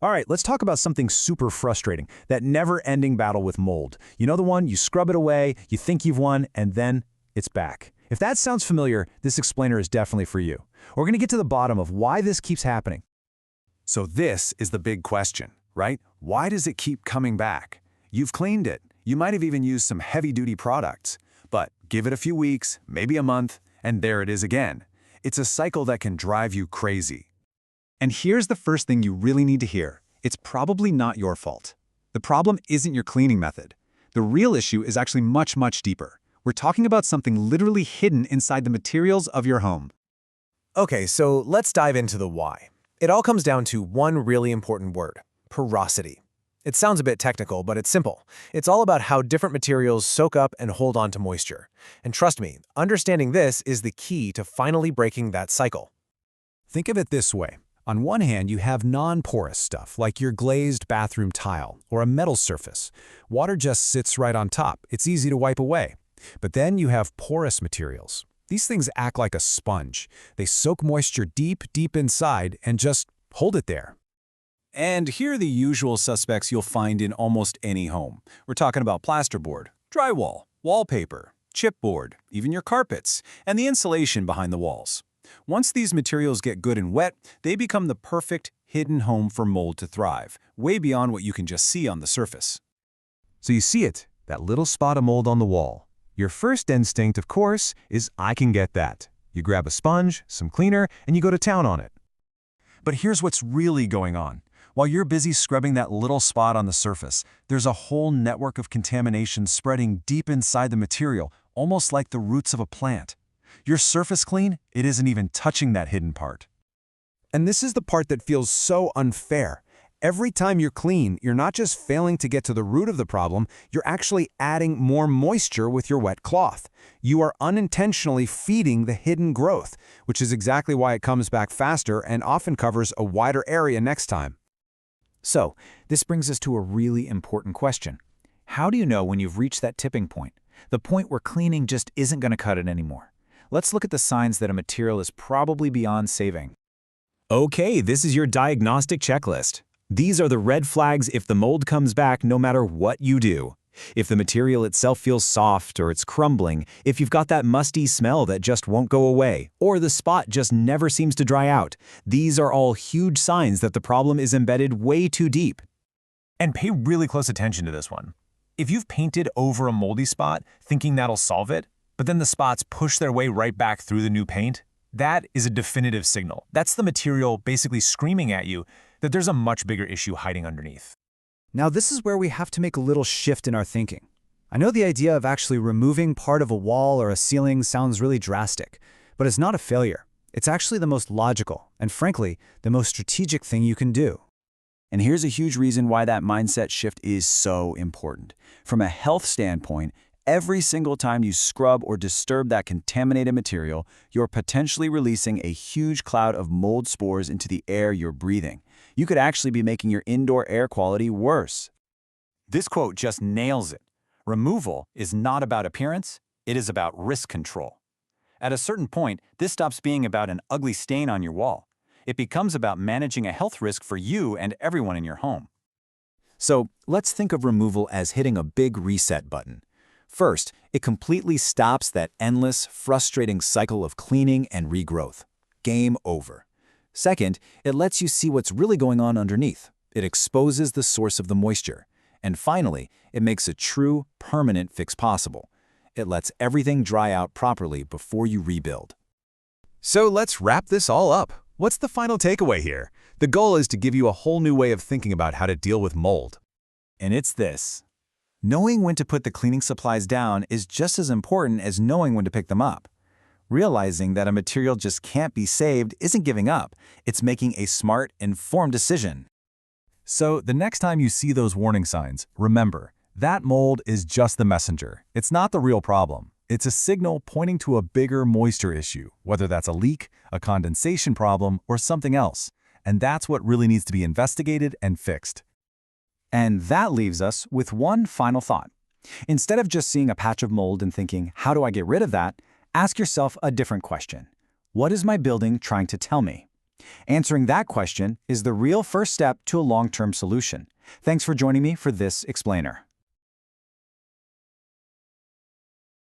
All right, let's talk about something super frustrating, that never-ending battle with mold. You know the one, you scrub it away, you think you've won, and then it's back. If that sounds familiar, this explainer is definitely for you. We're going to get to the bottom of why this keeps happening. So this is the big question, right? Why does it keep coming back? You've cleaned it. You might have even used some heavy-duty products. But give it a few weeks, maybe a month, and there it is again. It's a cycle that can drive you crazy. And here's the first thing you really need to hear. It's probably not your fault. The problem isn't your cleaning method. The real issue is actually much, much deeper. We're talking about something literally hidden inside the materials of your home. Okay, so let's dive into the why. It all comes down to one really important word: porosity. It sounds a bit technical, but it's simple. It's all about how different materials soak up and hold on to moisture. And trust me, understanding this is the key to finally breaking that cycle. Think of it this way. On one hand, you have non-porous stuff, like your glazed bathroom tile or a metal surface. Water just sits right on top. It's easy to wipe away. But then you have porous materials. These things act like a sponge. They soak moisture deep, deep inside and just hold it there. And here are the usual suspects you'll find in almost any home. We're talking about plasterboard, drywall, wallpaper, chipboard, even your carpets, and the insulation behind the walls. Once these materials get good and wet, they become the perfect hidden home for mold to thrive, way beyond what you can just see on the surface. So you see it, that little spot of mold on the wall. Your first instinct, of course, is I can get that. You grab a sponge, some cleaner, and you go to town on it. But here's what's really going on. While you're busy scrubbing that little spot on the surface, there's a whole network of contamination spreading deep inside the material, almost like the roots of a plant. Your surface clean, it isn't even touching that hidden part. And this is the part that feels so unfair. Every time you're clean, you're not just failing to get to the root of the problem, you're actually adding more moisture with your wet cloth. You are unintentionally feeding the hidden growth, which is exactly why it comes back faster and often covers a wider area next time. So, this brings us to a really important question. How do you know when you've reached that tipping point? The point where cleaning just isn't going to cut it anymore. Let's look at the signs that a material is probably beyond saving. Okay, this is your diagnostic checklist. These are the red flags if the mold comes back no matter what you do. If the material itself feels soft or it's crumbling, if you've got that musty smell that just won't go away, or the spot just never seems to dry out, these are all huge signs that the problem is embedded way too deep. And pay really close attention to this one. If you've painted over a moldy spot thinking that'll solve it, but then the spots push their way right back through the new paint, that is a definitive signal. That's the material basically screaming at you that there's a much bigger issue hiding underneath. Now this is where we have to make a little shift in our thinking. I know the idea of actually removing part of a wall or a ceiling sounds really drastic, but it's not a failure. It's actually the most logical and, frankly, the most strategic thing you can do. And here's a huge reason why that mindset shift is so important. From a health standpoint, every single time you scrub or disturb that contaminated material, you're potentially releasing a huge cloud of mold spores into the air you're breathing. You could actually be making your indoor air quality worse. This quote just nails it. Removal is not about appearance, it is about risk control. At a certain point, this stops being about an ugly stain on your wall. It becomes about managing a health risk for you and everyone in your home. So let's think of removal as hitting a big reset button. First, it completely stops that endless, frustrating cycle of cleaning and regrowth. Game over. Second, it lets you see what's really going on underneath. It exposes the source of the moisture. And finally, it makes a true, permanent fix possible. It lets everything dry out properly before you rebuild. So let's wrap this all up. What's the final takeaway here? The goal is to give you a whole new way of thinking about how to deal with mold. And it's this. Knowing when to put the cleaning supplies down is just as important as knowing when to pick them up. Realizing that a material just can't be saved isn't giving up. It's making a smart, informed decision. So the next time you see those warning signs, remember, that mold is just the messenger. It's not the real problem. It's a signal pointing to a bigger moisture issue, whether that's a leak, a condensation problem, or something else. And that's what really needs to be investigated and fixed. And that leaves us with one final thought. Instead of just seeing a patch of mold and thinking, how do I get rid of that? Ask yourself a different question. What is my building trying to tell me? Answering that question is the real first step to a long-term solution. Thanks for joining me for this explainer.